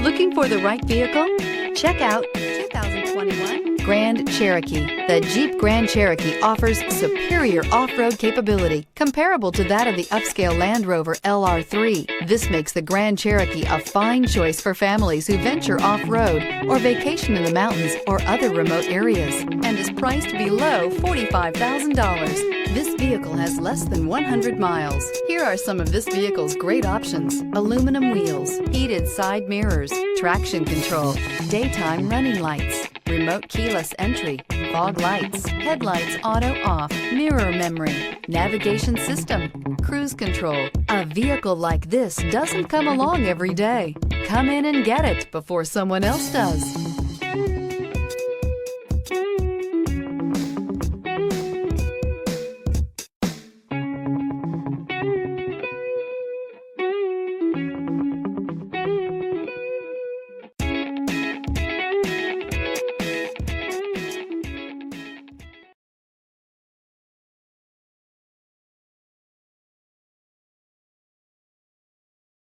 Looking for the right vehicle? Check out 2021 Grand Cherokee. The Jeep Grand Cherokee offers superior off-road capability comparable to that of the upscale Land Rover LR3. This makes the Grand Cherokee a fine choice for families who venture off-road or vacation in the mountains or other remote areas, and is priced below $45,000. This vehicle has less than 100 miles. Here are some of this vehicle's great options: aluminum wheels, heated side mirrors, traction control, daytime running lights, remote keyless entry, fog lights, headlights auto off, mirror memory, navigation system, cruise control. A vehicle like this doesn't come along every day. Come in and get it before someone else does.